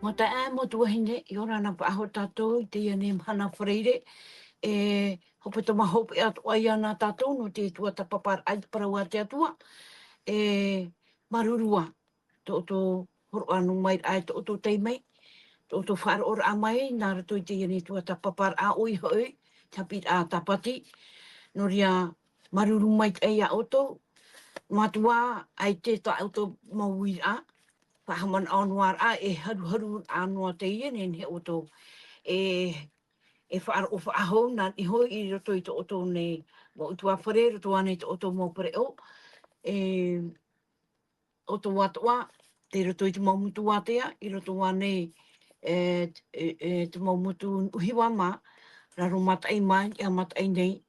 Mo ta e mo tua hine, i ora na pa aho tatou, i te iane mhana whareire, hopetoma hope atua ia nā tatou, no te tuatapapa ai Parau a te atua, marurua, to horo anu mai ai to teimei, to faaroo a mai, nā rato i te iane tuatapapa oi hoi, tapit a tapati, no ria maruru mai ai a outou, matua ai te ta outou mawui a, pahaman anuar a haru anua te iene he outou, whaaro whaaho nā i hoi i roto i to outou nei, mo utua whare, roto ane to outou mo pererau, outou atua, te roto i te maumutu atea, i roto ane te maumutu uhiwa ma, raro matai mai, ia matai nei,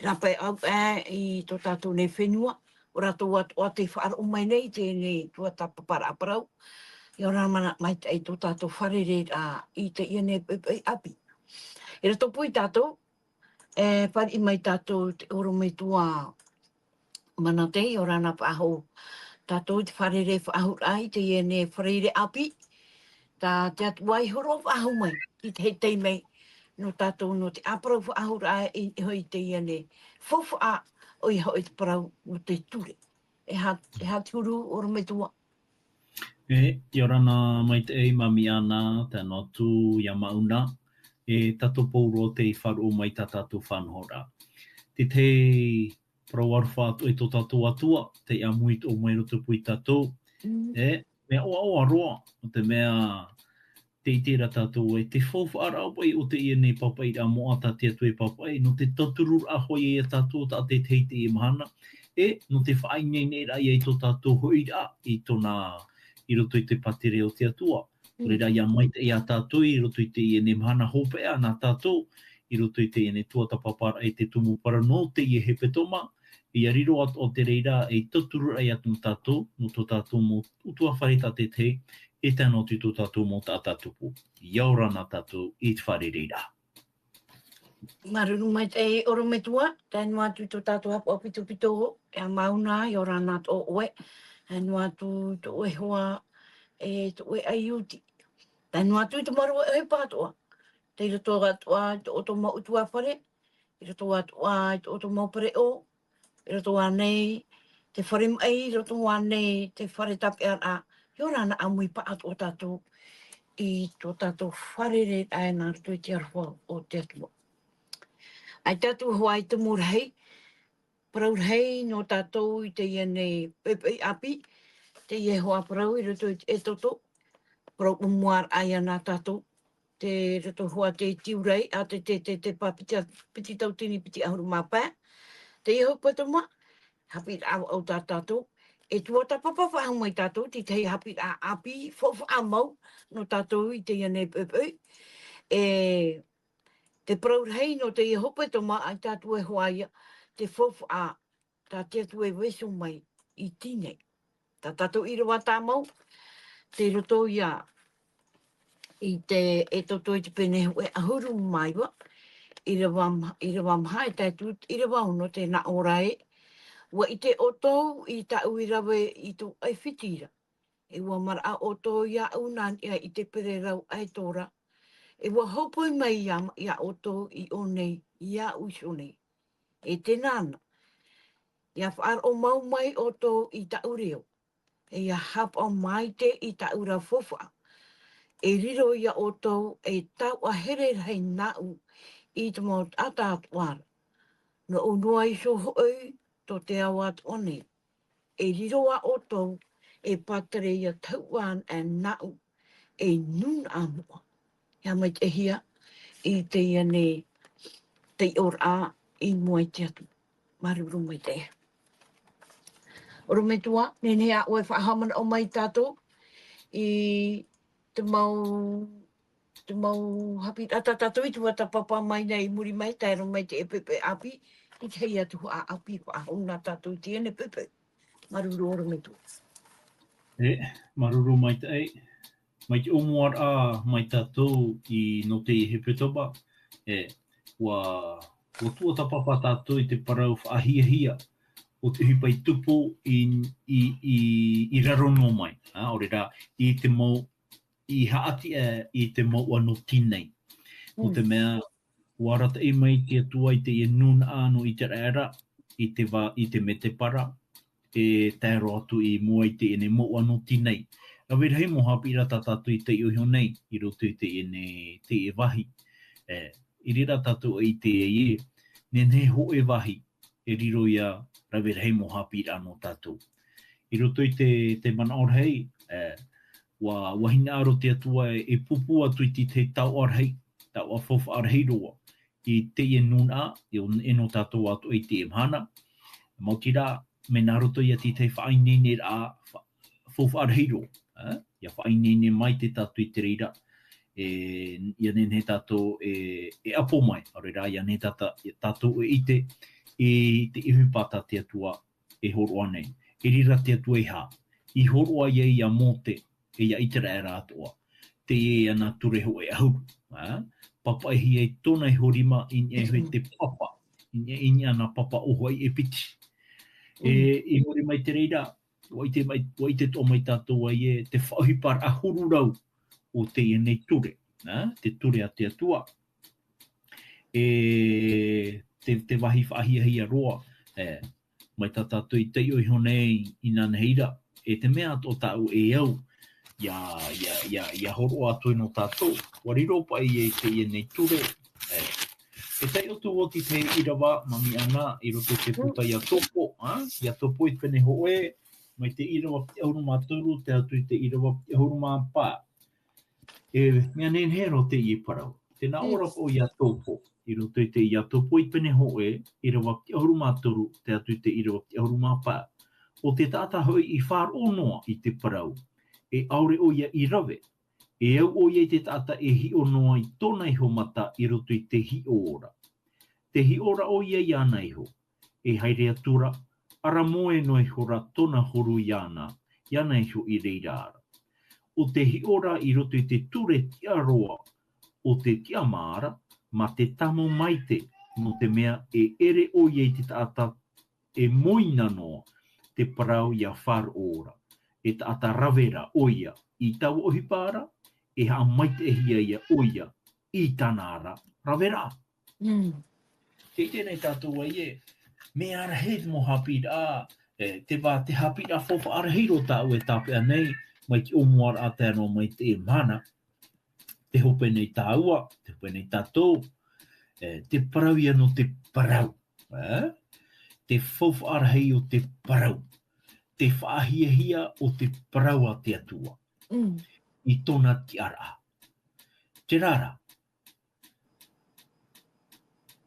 rapai au i to tātou nei whenua, o rato atua te whaaro mai nei, te nei tuatapapa Parau, i ora mana mai te to tātou wharere i te iene api. E rato pui tātou, pari mai tātou te oro me tua mana te, i ora na pāho tātou te wharere whaahur ai, te iene wharere api, tā te atua i horo whaahu mai, ki te he teimei, no tātou no te aparau whaahur ai, i hoi te iene Faufaa, o i hoi te parau no te ture. E ha turu oro me tua. I ora nā maite ei mami ana, tēnā tū ia mauna, tato pouro te wharu mai tā tātou whanhora. Te parau arwha atu e tō tātou atua, te amuit o mai roto pui tātou, mea oa roa, o te mea te itera tātou e te Faufaa pai o te iene papai a moata te atu e papai, no te taturur a hoi e tātou ta te teite e mahana, no te whainei nei rai e tō tātou hoira i tōna i roto i te patere o te atua. Reira ia maite i a tātou i roto i te iene mahana hopea nā tātou, i roto i te iene tuatapapa e te tumu parano, Teie hepetoma, i a riro o te reira e taturu ai atu tātou, no tō tātou mo utua whareta te te, e tēnā tū tātou mo tātā tupu. Iaura nā tātou i te whare reira. Maruru mai te oro me tua, tēnu atu tō tātou hapo pito pito, e a mauna, i ora nā tō oe, tēnu atu tō oe hoa, tō oe Aiphiti. Tēnu atu i te maru e pātoa, te roto atua i tō oto mau utua whare, i roto atua i tō oto mau pererau, i roto anei, te whare mai, i roto anei, te whare tape a, i ora nā amui pa atua tātou, i tō tātou whare re ai nā roto i te arwha o te atua. Ai tātou hoa i te rahi, parau rahi no tātou i te iene api, te ie hoa parau i roto i te toto, parau umuar ai ana tātou, te roto hoa te tiurei, a te piti tau tini piti ahuru mapā, te ie hepetoma, Haapiiraa au tātou, e tuatapapa whahu mai tātou, te tei Haapiiraa api, Faufaa mau, no tātou i te iene Pape, te parau rahi no te ie hepetoma, ai tātou e hoaia, te Faufaa, tā te atu e weso mai i tine. Tā tātou Irava tā mau, te roto ia, i te toto i te pene e ahuru mai wa, Irava mha e tātou, Irava no te na orae, wa i te outou i tau Irava i tō Aiphiti, e wa maraa outou ia unan ia i te pererau aetora, e wa hopoi mai ia outou i onei, ia usonei, e tena ana. Ia faaroo mau mai outou i tau reo, e ia haapao maite i tau ra Faufaa, e riro ia outou e tau a here rei nau i te mau tata atuara, no unua i so hoi, to te awat one, e riro a outou, e patere ia tauan e nau, e nun amua. Ia mai te hia, i te iane, te ora i mua i te atu. Maruru mai te. Oro me tua, nene a oe whahaman o mai tātou, i te mau Haapiiraa tātou i tuatapapa mai nei muri mai, taero mai te epepe api, i te hei atu a api whahona tātou i te ene pepe. Maruru oro me tua. Maruru mai te mai te omuar a mai tātou i no te hepetoma, wa tuatapapa tātou i te parau whaahia o te hipai tupu i raro no mai. Ore rā, i te mau I haati I te maua no tinei. Mo te mea, warata I mai te atua I te nuna anu I te era, I te me te para, e tēro atu I mua I te ene maua no tinei. Rawe hei mo Haapiiraa tātātou I te iuhio nei, I roto I te ene te e wahi. I rira tātou I te e, ne ho e wahi, e riro ia rawe hei mo Haapiiraa no tātou. I roto I te mana orhei, wa wahina aro te atua e pupu atu I te tau orhei, tau a Faufaa rei roa. I Teie nuna, e no tātou atu I te mhana. Mauti rā, me nā roto ia te whainene rā Faufaa rei roa. Ia whainene mai te tātou I te reira. Ia nene tātou e apo mai. Aure rā, ia ne tātou e ite I te iwipata te atua e horoa nei. E rira te atua I hā. I horoa ia I a mote e ia itera e rā atoa. Te e ana ture ho e ahuru. Papa e hi e tona e horima I e te papa. I ana papa oho I Aiphiti. E hori mai te reira, wa I te tō mai tātou ai e te whauhipar ahuru rau o te e nei ture. Te ture a te atua. Te wahi whaahia roa. Mai tā tātou I te iho nei I nā heira. E te mea o tāu e au. Ia horo atu no tātou. Wariro pa I te I nei ture. E tai otu o te Irava, mami ana, I roto te puta ia topo. Ia topo I pene hoe. Mai te Irava te ahuru māturu, te atu I te Irava te ahuru māpā. Mea nenhero te I Parau. Tēnā ora o ia topo. I roto I te ia topo I pene hoe. Irava te ahuru māturu, te atu I te Irava te ahuru māpā. O te taata hoi I faaroo noa I te Parau. E aure o ia I rave. E au o ia te taata e hi o noa I tōna iho mata I roto I te hi ora. Te hi ora o ia I ana iho. E haere atura, ara moe no iho ra tōna horu I ana iho I reirara. O te hi ora I roto I te ture tia roa o te tia maara, ma te tamo maite no te mea e ere o ia te taata e moina noa te parau ia faaroo. E taata ravera o ia I tau ohipara, e ha maite e hia ia o ia I tanara ravera. Te tēnei tātou ai e, me ara he mo Haapiiraa, te Haapiiraa Faufaa rei tāu e tāpea nei, mai ki omuara a tēnō mai te mana, te hope nei tāua, te hope nei tātou, te parau ia no te parau, te Faufaa rei o te parau, te whaahia o te parau a te atua. I tōna tiara. Te rara.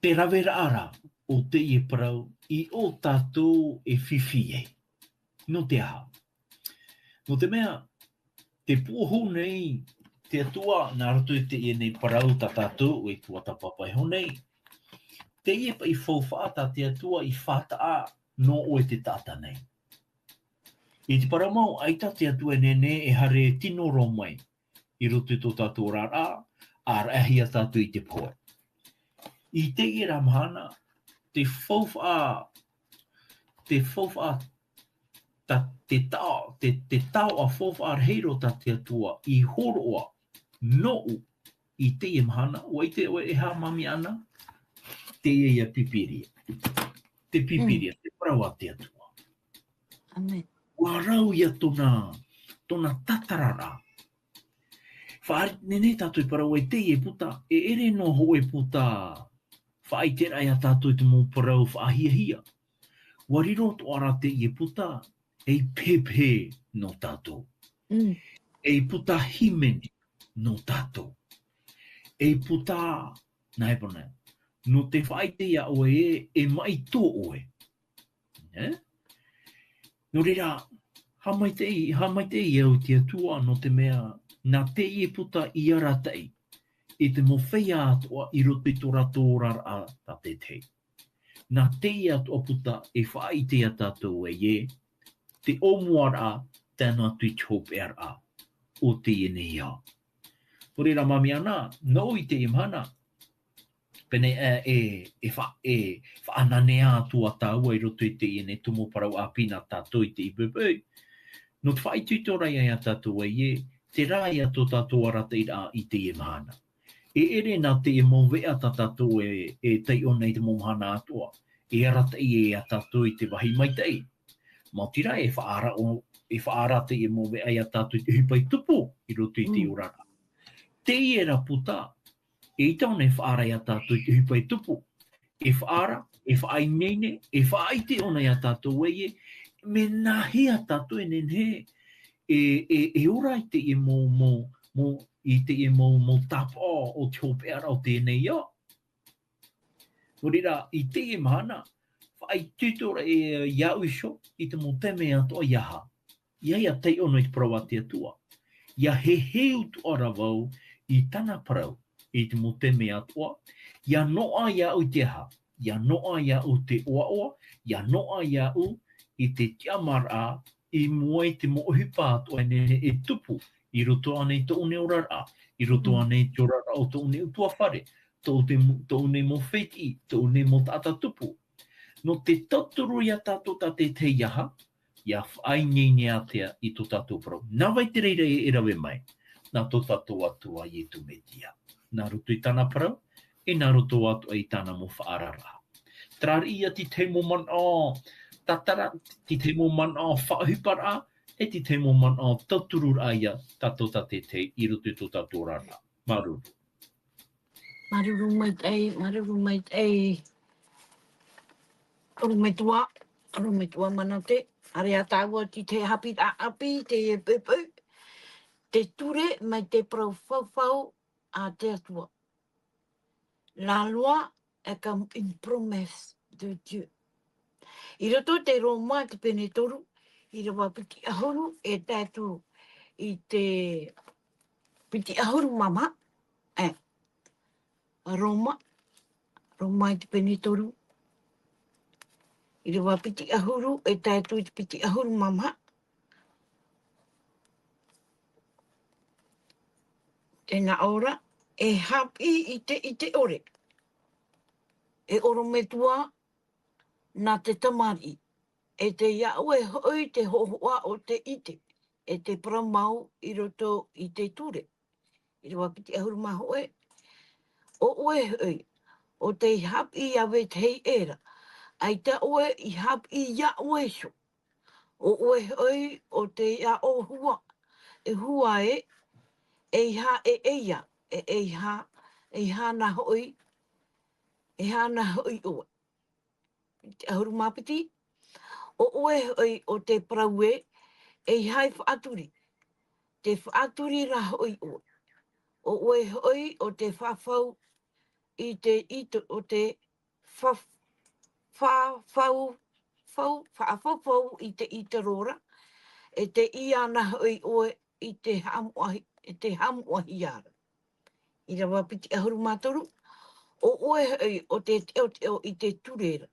Te ravera ara o Teie parau I o tātou e whiwhiei. No te aha. No te mea, te puohu nei, te atua, nā roto I te nei parau tā tātou e tuatapapa e honei. Teie pa I Faufaa tā te atua I whataa no o e te taata nei. I te paramau, aita te atua nene e hare tino ro mai. I roto tō tātou rara, ar ahia tātou I te poe. I Teie ramhana, te Faufaa, te tau a Faufaa reiro tā te atua, I horoa, nou, I Teie mahana, o I te o e ha mami ana, Teie ia pipiria. Te pipiria, te parau a te atua. Amen. Warau ia tōna tatarara. Nene tātou I parau e Teie puta, e ere no ho e puta, whaai te rai a tātou te mō parau whaahia. Wariro to ara Teie puta, e pepe no tātou. E puta himeni no tātou. E puta, nai pana, no te whaai te ia oe e mai tō oe. No reira, ha mai te I au te atua no te mea, nā Teie puta I ara tei, e te mowhea atoa I roto I tō ratora a tā te te. Nā Teie atoa puta e whaai te a tātou e te omuara tēnā tui hope a o te nei ia. Ko reira mami ana, no I te imhana, pene e whaananea atua tāua I roto I te ne tumu parau a pina tātou I te ipepei. No te whai tuitorai a tātou e te rai ato tatou arata i Teie mahana. E ere nā te e mō wea ta tatou e tei o nei te mō mahana atua. E arata i e a tatou i te wahi maite. Mā tira e whaarata i e mō wea i a tatou i te hipai tupu i roto i te urara. Teie ra puta, e i taone e whaara i a tatou i te hipai tupu. E whaara, e whaainene, e whaaite ona i a tatou e me nahi a tatou e nenhe. E ora i te e i te e mō tapa o te hopea o tēnei ia. Korera, i te e mahana, whai tutora e iau iso i te mō teme atoa iaha. Ia tei ono i te parau te atua. Ia he utu ora wau i tana parau i te mō teme atoa. Ia noa iau i te aha. Ia noa iau te oa. Ia noa iau i te maraa i mua i te mohipa atoa e tupu. I roto anei tō une orara. I roto anei te orara o tō une utua whare. Tō une mō whiti. Tō une mō taata tupu. No te taturu ia tātou ta te iaha. Ia whai nene atea i tō tātou parau. Nā vai te reira e rawe mai. Nā tō tātou atua i tu metia. Nā roto i tāna parau. E nā roto atua i tāna mō whaarara. Trari ia ti te mō mana tatara, ti te mō mana whaahipara. E ti te mō mana taturu aia tātou ta te i roto i tō tātou rara. Maruru. Maruru mai tei. Oro me tua mana te. Are a tāua ti te api, te e pepe. Te ture mai te parau faufau a te atua. La loi est comme une promesse de Dieu. I roto te roma te pene toru. Irava piti ahuru e tātou i te piti ahuru mama. Roma i te pene toru. Irava piti ahuru e tātou i te piti ahuru mama. Tena ora e hapi i te ore. E oro me tua nā te tamari. E te iau e hoi te hohoa o te ite. E te paramau i roto i te ture. I rewa piti ahuru maho e. O oe hoi. O te hapi awe te hei era. Ai ta oe i hapi ia oe so. O oe hoi o te ia o hua. E hua e. E ha e eia. E ha na hoi. E ha na hoi oe. Ahuru mapiti. O oe hoi o te parau e hai whaaturi. Te whaaturi ra hoi oe. O oe hoi o te whawhau i te ito o te whawhau i te itarora. E te ia na hoi oe i te hamuahi ara. I rawa piti ahuru mātoru. O oe hoi o te teo i te turera.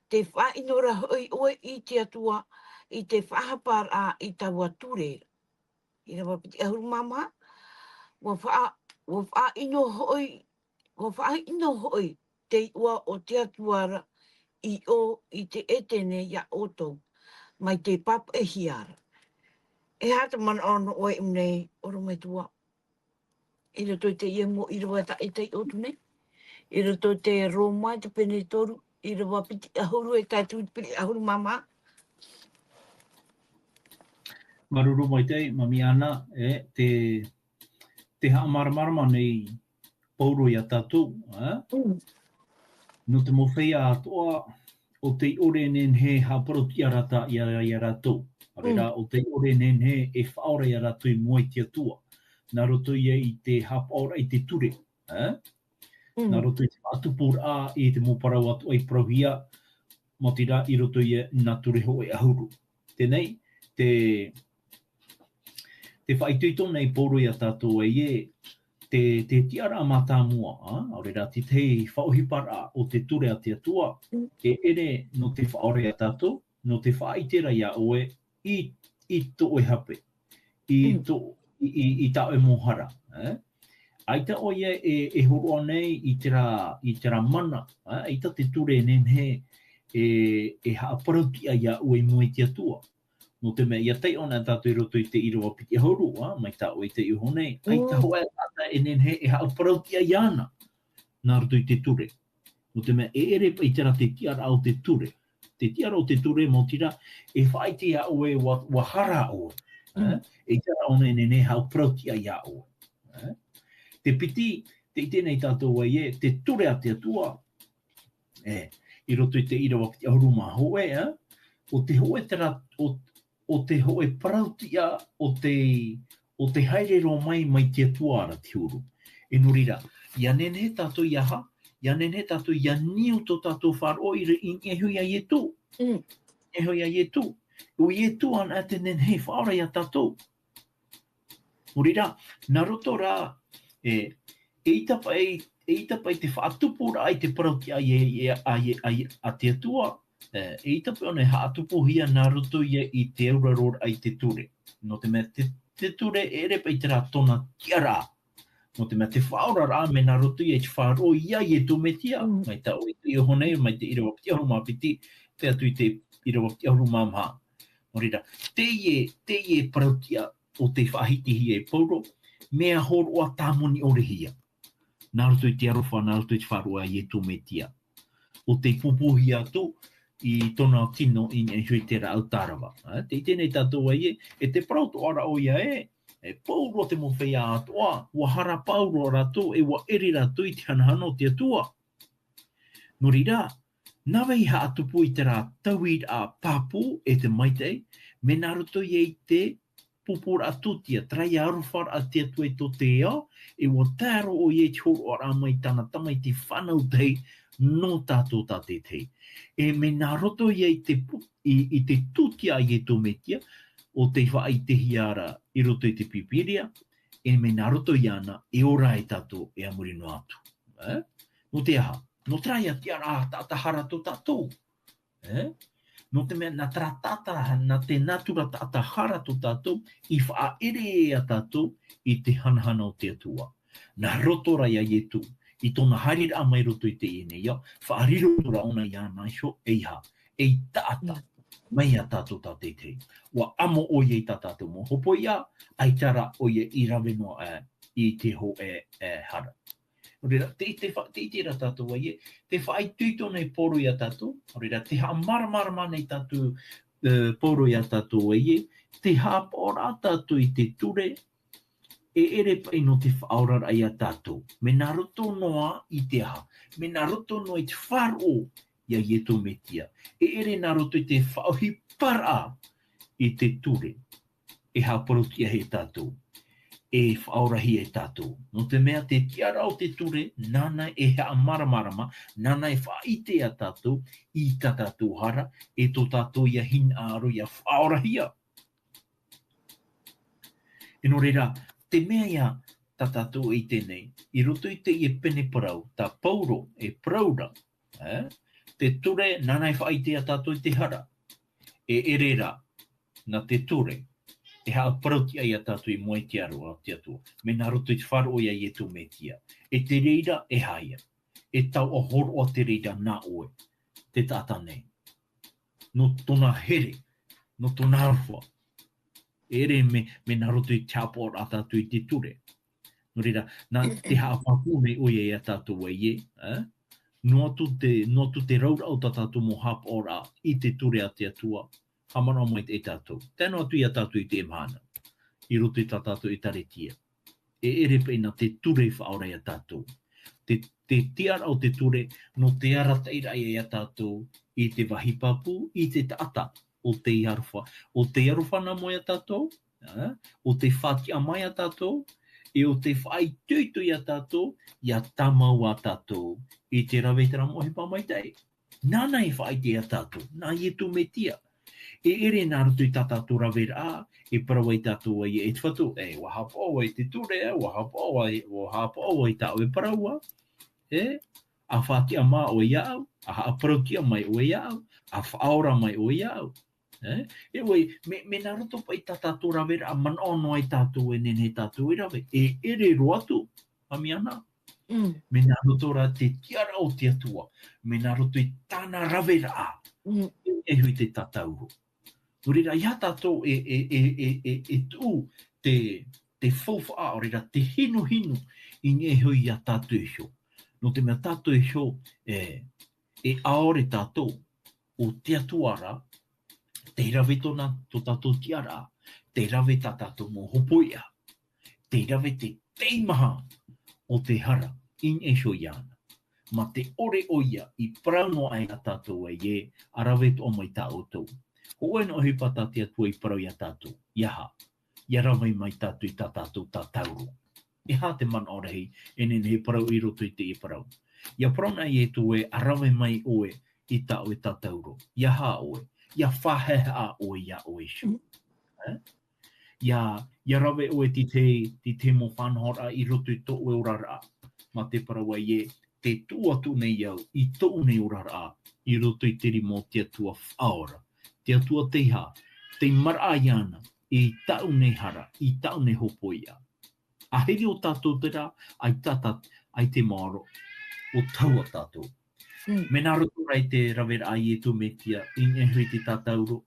Te whainora hoi oe i te atua i te whahaparaa i taua turera. I rawa piti ahuru mama. Wa whaino hoi te ua o te atuara i te etene ia outou. Mai te Pape e hiara. E hata mana ono oe unei oro mai tua. I roto te iemo i rawa ta e te otu nei. I roto te roma te pene toru. I rawa piti ahuru e tātou piti ahuru mama. Maruru mai te, mami ana, te haamaramarama nei pauro i a tātou. No te mowhea atoa o te ore nen he haparo ti arata i a rātou. Arera, o te ore nen he e whaora i a rātou i mua i te atua. Nā roto ia i te hapaora i te ture. Nā roto i te atuparaa i te mōparau atua i parauhia. Mō tira i roto ia nā ture ho e ahuru. Tēnei, te whaituito nei pauro i a tātou e te tiara a mātāmua. Arera, te whaohipara o te ture a te atua. E ere no te whaore a tātou, no te whaitera ia oe i to e hape. I ta e mohara. Aita o ia e horoa nei i te ra mana. Aita te ture nen he e haaparautia ia oe mua i te atua. No te mea, ia tei ona tātou I roto I te Irava piti hauru, mai tā o I te iho nei. Ai ta hoa e tata e nenhe e hao parautia iana. Nā roto I te ture. No te mea, e ere pa I tera te tiara au te ture. Te tiara o te ture mo tira, e whai te au e wa hara o. E tera ona e nenhe hao parautia ia o. Te piti, te I tēnei tātou ai e, te ture a te atua. I roto I te Irava piti hauru mā hoe, o te hoe tera, o te hoe parautia o te haerero mai te atua ara te uru. E nurira, ia nenhe tātou iaha, ia nenhe tātou ia niu tō tātou faaroo I ehu ia I tu. Ehu ia I tu. O I tu ana te nenhe whaora ia tātou. Nurira, nā roto rā, e itapa I te whaatupu rā I te parautia a te atua, e itape ona haatupu hia nā roto ia I te aurarora ai te ture. No te mea te ture ere pa I te rā tona tiara. No te mea te whaora rā me nā roto ia I te whaaro ia I tu me tia. Mai ta o I te honei, mai te Irava piti hauru mā piti, te atu I te Irava piti hauru mā mha. Morira, teie parautia o te whaahiti hia I pauro, mea horoa tāmoni ore hia. Nā roto I te arofa, nā roto I te whaaro ia I tu me tia. O te pupuhi atu, I tona tino I hui tera au tarawa. Te tēnei tātou ai e te parauto ara o ia e pauro te mowhea atoa, wa hara pauro rato e wa eri rato I te hanahano te atua. Nori rā, nawe I haatupu I te rā tauid a papu e te maite, me naruto I te pupura atutia, trai arufar a te atua I tō te ea, e wa tāro o I te horo ara mai tana tamai te whanau tei, no tātou tā te tei. E me nā roto I te tutia I tō metia, o te whaai te hiara I roto I te pipiria, e me nā roto I ana, e ora e tātou e amuri no atu. No te aha, no trai a tiara a taata hara tō tātou. No te mea nā tratata, nā te natura taata hara tō tātou, I wha ere a tātou I te hanahana o te atua. Nā roto rai a ietu, I tōna haere a mai roto I te ene ia, whaariro ra ona ia nā sho eiha, ei taata, mai a tātou tā te te. Wa amo o iei tā tātou mo hopoi ia, ai tara o iei Irave no I te ho hara. Orera, te itira tātou ai te whaai tuito nei poro ia tātou, orera, te haa maramarama nei tātou poro ia tātou ai te haapao rā tātou I te ture, e ere pai no te whaorara ai a tātou. Me nā roto noa I te aha. Me nā roto noa I te whaaroo ia ieto me tia. E ere nā roto I te whaohi para I te ture. E hāparotia he tātou. E whaorahi e tātou. No te mea te tiara o te ture, nana e hea maramarama, nana e whaite a tātou, I tā tātou hara, e tō tātou ia hina aro ia whaorahia. E no reira, te mea ia tā tātou I tēnei, I roto I te pene parau, tā pauro e praura, te ture nana e whaite a tātou I te hara, e erera na te ture, e haa parautia I a tātou I moe te aro a te atua, me nā roto I te wharo ia I eto me tia, e te reira e haia, e tau a horo a te reira nā oe, te tāta nei, no tona here, no tona arwha, ere me nā roto I te hapor a tātou I te ture. No reira, nā te haapaku me oie a tātou ai no atu te raura o tātou mo hapor a I te ture a te atua, hamana mai te tātou. Tēnā atu I a tātou I te emhana, I roto I tātou I taretia. E ere peina te ture whaora I a tātou. Te tiara o te ture, no te ara teira I a tātou, I te wahipapu, I te taata. O te arufa. O te arufa na moe a tātou, o te whātia mai a tātou, e o te whai tuitu I a tātou, I a tamau a tātou, I te rave tera mohe pa mai tei. Nāna e whai te a tātou, nā ietu me tia. E ere nā roto I tā tātou rave rā, e parau ai tātou ai e te whatu, wa haapao ai te ture, wa haapao ai tāu e parau a whātia mā o iau, a haaparautia mai o iau, a whaora mai o iau. E wei, me nā roto pai tā tātou rave a man ono ai tātou e nene tātou I rave. E ere roatu, ami ana. Me nā roto rā te tiara o te atua. Me nā roto I tāna rave rā. E hui te tatauho. No reira, ia tatou e tu te Faufaa, o reira, te hinu i nge hui ia tatou e hio. No te mea tatou e hio e aore tatou o te atuara, te rave tona to tatou tiara, te rave ta tatou mo hopoia, te rave te teimaha o te hara, in e hio iana. Ma te ore oia i prauno ai a tatou e ye, a rave to o mai ta outou. Ho ena o hui patati atua i parau i a tatou, iaha, ia rave mai tatou i ta tatou ta tauro. E ha te man orehi, e nene he parau i roto i te i parau. Ia prauna i e tu e a rave mai oe i ta o e ta tauro. Ia ha oe, ia whaheha oe ia oe shu. Ia rave oe ti te mo whanhora i roto i to oe urara. Ma te parau i e, te tuatu nei au, i to nei urara, i roto i teri mo te atua whaora. Te atua teiha, te maraa iana, i tau nei hara, i tau nei hopoia. A heri o tātou tera, ai tata, ai te maaro, o taua tātou. Me nā roto rai te rawera ai e tu me tia, in e hui te tātauro,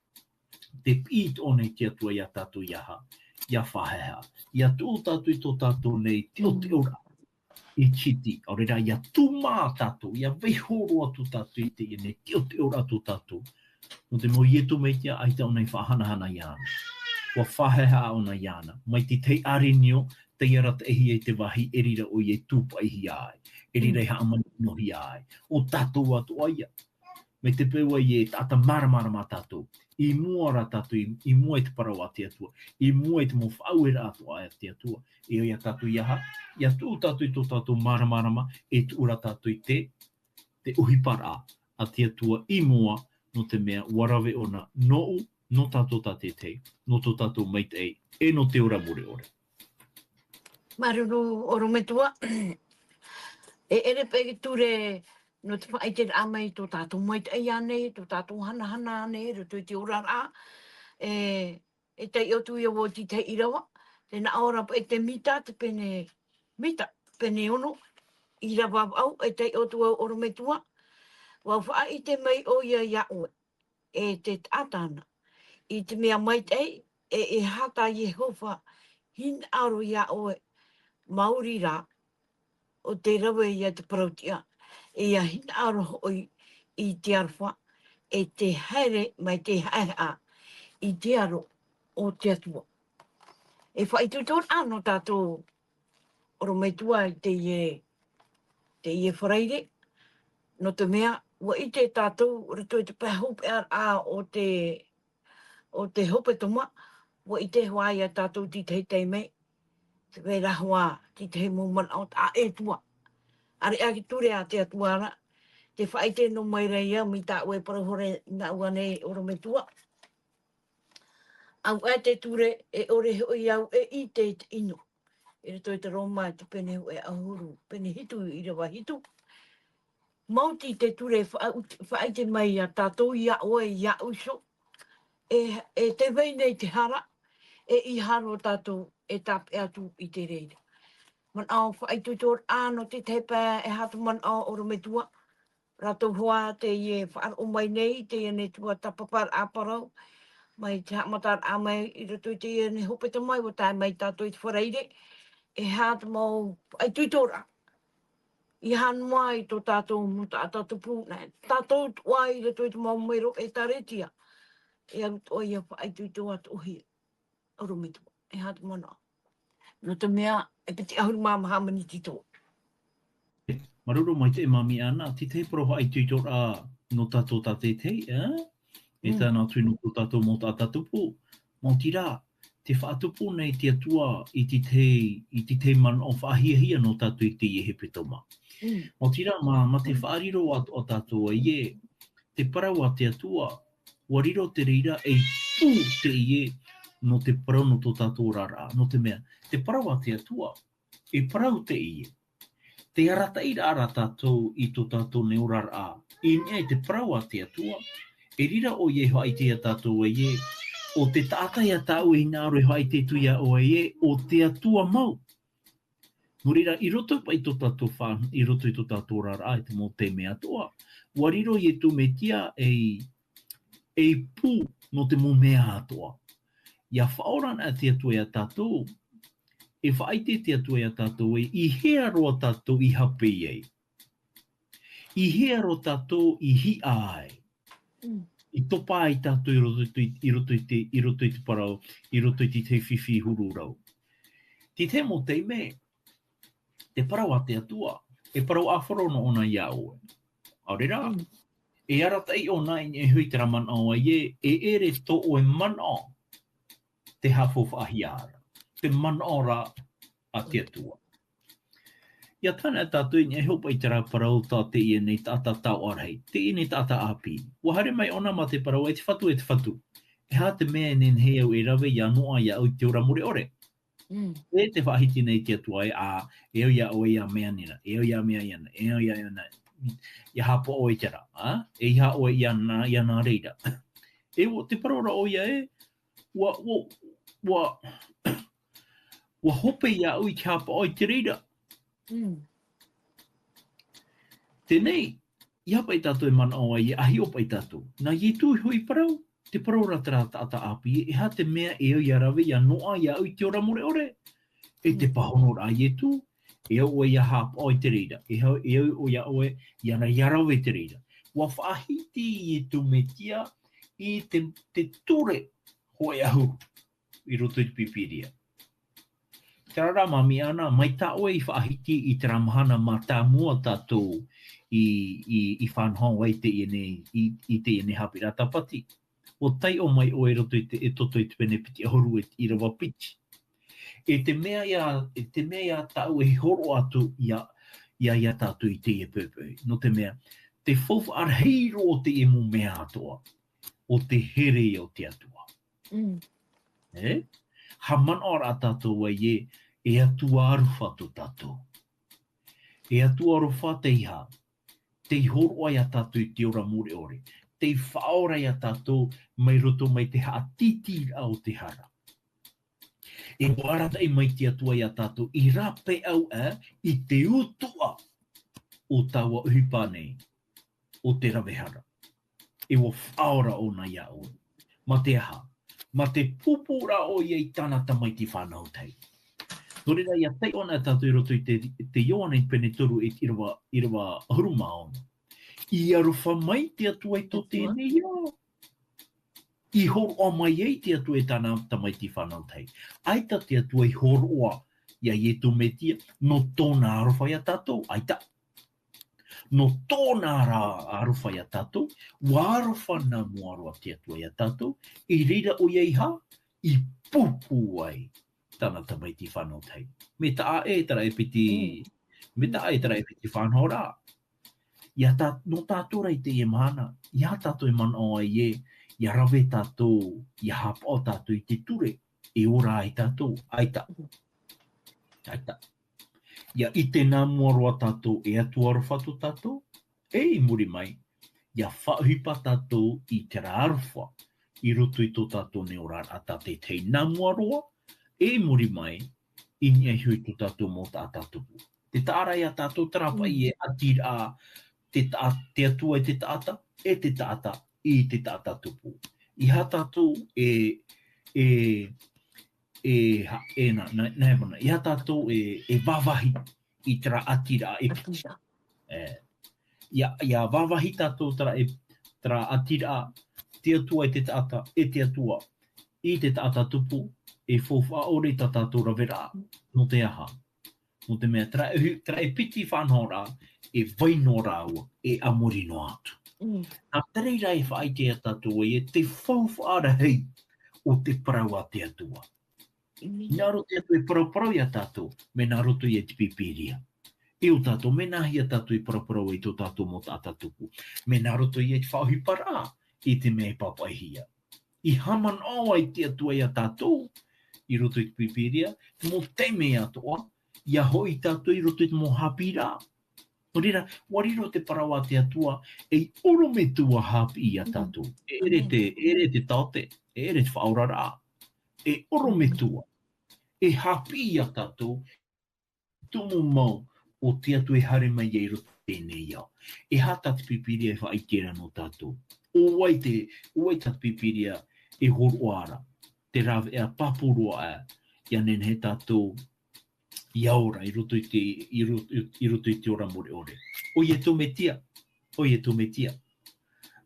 te pīt o nei te atua ia tātou iaha, ia whaheha. Ia tū tātou i tō tātou nei, te o te ora, i chiti, o reira, ia tūmā tātou, ia veihoro atu tātou i te ine, te o te ora atu tātou. No te mo i e tu me tia, ai tau nei whahanahana iana. Wa whaheha o na iana. Mai te tei arinio, te arata ehi e te wahi e rira o i e tūpa ihi ai. E rira i haamani nohi ai. O tātou atu aia. Me te peua i e tata maramara tātou. I mua ra tātou, i mua i te parau a te atua. I mua i te mo whauera atu ai a te atua. E o ia tātou iaha. Ia tū tātou i tō tātou maramarama. E tu ura tātou i te uhipara a te atua i mua no te mea warave o na nou no tātou tā te tei, no tō tātou maite ei, e no te ora more ore. Maruru oro metua. E ere pege ture no te whaite amai tō tātou maite ei ane, tō tātou hana ane, rutu i te ora rā. E te iotu i awo ti te Irava. Tēnā ora e te mita, te pene mita, pene ono. Irava au, e te iotu au oro metua. Wau wha i te mai o ia iaue. E te tātana. I te mea maitei, e hata Jehova hin aro ia oe Maori rā, o te rawe ia te parautia, e ia hin aro hoi i te arwha, e te haere mai te haeha i te aro o te atua. E whaitutor ano tātou oro meitua i te ie whareire, no te mea, wa i te tātou rito i te pahope a o te hepetoma, wa i te hoa ia tātou ti te mei, te wera hoa ti te mo man out a aetua. Are a ki ture a te atuara, te whaite no mai rei ia, mi tā ue parahore na ua nei oro metua. Au a te ture e ore hoi au e i te ino. E rito i te Roma te pene e ahuru, pene hitu i rewa hitu. Mauti te ture whaite mai a tātou ia oe ia uso. E te weinei te hara, e i haro tātou e tape atu i te reire. Man au whaitutor ano te tepe e hatu man au oro metua. Rato hoa te ie whaaro mai nei, te ie ne tuatapapa a Parau. Mai te hamatar a mai i rato i te ie ne hopetoma, o tai mai tātou i te whareire. E hatu mau whaitutora. I hanua i tō tātou mo tātou pūna. Tātou tuai i rato i te mau mero e taretia. E au toa ia whaitutora atu ohi. Oro metua. E hatu mana. No te mea, e peti ahuru māmaha mani tito. Maruru mai te mami ana, ti te proha ai tui tora no tātou tā te tei, e tāna tui no tātou mō tātou tupu. Mō tira, te whaatupu nei te atua i ti te man o whaahia no tātou i te ie hepetoma. Mō tira, ma te whaariro o tātou a ie, te parau a te atua, wariro te reira e pū te ie no te parau no tō tātou rara, no te mea. Te parau a te atua, e parau te ie. Te arata i rara tātou i tō tātou neorar a. I nea te parau a te atua, e rira o ie hoa i te a tātou e ie, o te taata i a tāu e nāro e hoa i te tuia o e ie, o te atua mau. No rira, i roto pa i tō tātou whan, i roto i tō tātou rara e te mō te mea toa. Wariro i e tū me tia e pū no te mumea atoa. Ia whaoran a te atua ia tatou, e whaite te atua ia tatou e I hea roa tatou I hapei ei. I hea roa tatou I hi ai. I topa ai tatou I roto I te parau, I roto I te whiwhi huru rau. Ti te mo te me, te parau a te atua, e parau a wharono ona ia oe. Aurera, e ara tai ona I hui te raman au ai e ere to o e man o te hafofa ahi ara. Te man ora a te atua. Ia tana tātou I hopoi te rā parau tā Teie nei taata tau arhei. Teie nei taata api. Wahare mai ona ma te parau e te whatu e te whatu. E hā te mea nen he au e rave ia noa ia au te ora mure ore. E te whahiti nei te atua e au ia o ia mea nina. E au ia mea iana. E au ia iana. Ia haapao e te rā. E iha o ia nā reira. E o te parora o ia e wa hope ia au I te haapao I te reira. Tenei, ia pai tātou e mana o ai, ahi o pai tātou. Nā i tū hui parau, te parau rata taata api, e ha te mea e au ia rave, ia noa ia au I te ora more ore. E te pahono rā i tū, e au ia haapao I te reira. E au ia oe, ia na iarau e te reira. Wa whaahiti I tū metia, I te ture hoi ahu, I roto I te pipiria. Te rara mami ana, mai tā oe I whaahiti I te ramahana ma tā mua tātou I whanhong ai Teie nei, I Teie nei Haapiiraa tapati. O tai o mai oe roto e toto I te pene piti ahoru e Irava piti. E te mea ia tau e horo atu ia tātou I Teie Pape. No te mea, te Faufaa arheiro o te emu mea atoa, o te here o te atua. Ha man ora tātou ai e atua aruwhatu tātou. E atua aruwha te iha. Te horo ai a tātou I te ora mure ore. Te whaora ia tātou mai roto mai te haatiti au te hara. E warata I mai te atua ia tātou I rape au I te utua o taua uhi Pane o te ravehara. E o whaora o na ia o. Ma te aha. Ma te pupura o iei tana tamaiti whanau tei. Torera ia tei ona tātou I roto I te ioana I pene toru e Irava huruma ona. I aruwha mai te atua I tō tēnei ia. I horoa mai ei te atua e tāna tamaiti whanau tei. Aita te atua I horoa ia I tō metia no tōna aruwha ia tātou. Aita. No tōna aruwha ia tātou. Wa aruwha nā muaroa te atua ia tātou. I reira o iei ha. I pupu ai. Tāna tamaiti whanau tei. Me ta e tara e piti. Me ta e tara e piti whanau rā. Ia no tātou rei Teie mahana. Ia tātou e mana o ai e. Ia rave tātou. Ia haapao tātou I te ture. E ora ai tātou. Aita. Aita. Ia I te nā muaroa tātou e atua arwhatu tātou. E I muri mai. Ia whahipa tātou I te rāruwha. I roto I tō tātou ne ora a tātou te nā muaroa. E muri mai. I ni ai hui tō tātou mō tā tātupu. Te tāra ia tātou tarapa I e atira te atua e te taata, e te taata I te taata tupu. I ha tātou I ha tātou e wawahi I tera atira e piti. Ia wawahi tātou tera atira te atua e te taata, e te atua I te taata tupu, e Faufaa ore ta tātou ravera, no te aha. No te mea, tera e piti whanau rā, e waino rāua, e amorino atu. Nā tereira e whaite a tātou e te Faufaa rahi o te parau a te atua. Nā roto e tui parau I a tātou, me nā roto I te pipiria. E o tātou, me nā hi a tātou I parau I tō tātou mo tāta tupu. Me nā roto I te whauhiparā, I te mea papaihia. I haman au ai te atua I a tātou, I roto I te pipiria, mo te mea atoa, ia hoi tātou I roto I te mo Haapiiraa. Orira, wariro te parau a te atua, e oro me tua hapi I a tātou. Ere te taute, ere te whaurara. E oro me tua. E hapi I a tātou, tumu mau o te atu e hare mai e roto tēnei au. E hata te pipiria e whaitera no tātou. O wai te pipiria e horoara, te rave e a papurua ia nen he tatou iaora i roto i te ora more ore. O ie tō metia.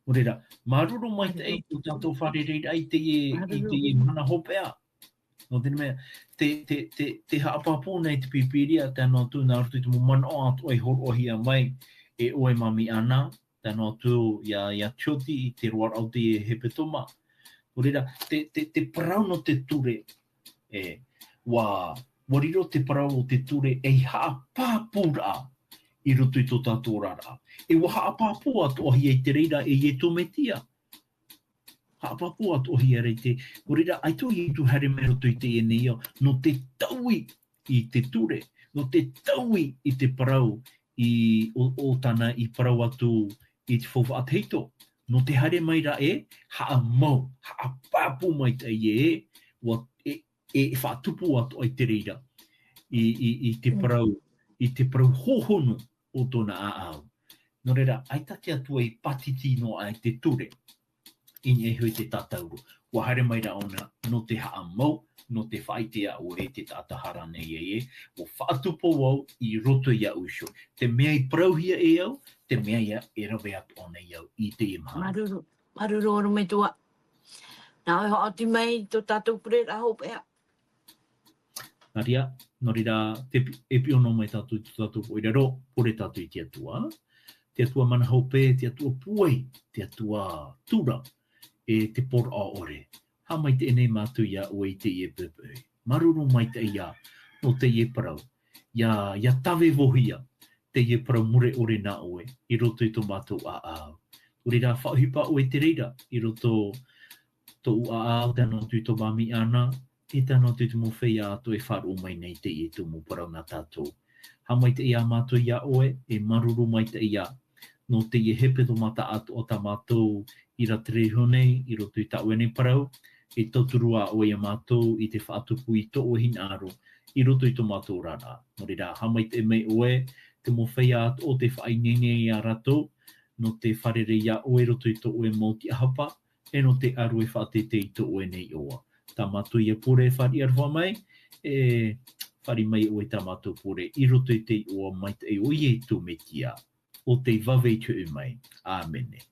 O reira, maruru mai te ei tō tatou whare reira i te e mana hopea. No tēnā mea, te haapao nei te pipiria, tēnā tū nā roto i te mo mana o atu ai horohia mai e oe mami ana, tēnā tū ia tioti i te roar au te hepetoma. O reira, te parau no te ture, wa riro te parau o te ture e haapapura i roto i tō tātou rara. E wa haapapu atu ohi e te reira e ie tō metia. Haapapu atu ohi e reite. Ko reira, ai tō i tu hare me roto i te e nei no te taui i te ture, no te taui i te parau o tana i parau atu i te Faufaa teito. No te hare mai ra haapapu mai te e whaatupu atu ai te reira i te parau hohono o tōna aau. No reira, ai take atu ai patiti no ai te ture i e hui te tatauru. Wa hare mai ra ona no te haamau, no te whaitea o e te tātahara nei o whaatupu au i roto ia uisho. Te mea i parauhia e au, te mea ia e rawe atu ona i au i te imha. Maruru oru me tua. Nā e hoati mai tō tātou pererau hopea. Naria, no reira, e piono mai tātou poirero, pore tātou i te atua. Te atua mana hope, te atua puai, te atua tura, e te por a ore. Ha mai te enei mātu ia o i te ie pepe. Maruru mai te ia, no te ie parau. Ia tawe vohia, te ie parau mure ore nā oe, i roto i tō mātou a au. Reira, whauhipa o e te reira, i roto tō a au, tēnā tui tō mami ana, e tēnā tui tō mo whea ato e wharu mai nei te ie tō mo parau nā tātou. Ha mai te ia mātou ia oe, e maruru mai te ia, no te ie hepetoma ta ato o tā mātou i ratere honei, i roto i tā uene parau, e tauturua o ia mātou i te whaatupu i tō ohin aro, i roto i tō mātou rara. No reira, ha mai te mei oe, te mo whea ato o te whainene i a rato, no te wharere ia oe roto i tō oe mauti ahapa, e no te aru e whaatete i tō oe nei oa. Tā mātou ia pure e whari arwha mai, e whari mai oe tā mātou pure, i roto i te oa mai te oe e tō metia, o te vavei tu mai. Āmene.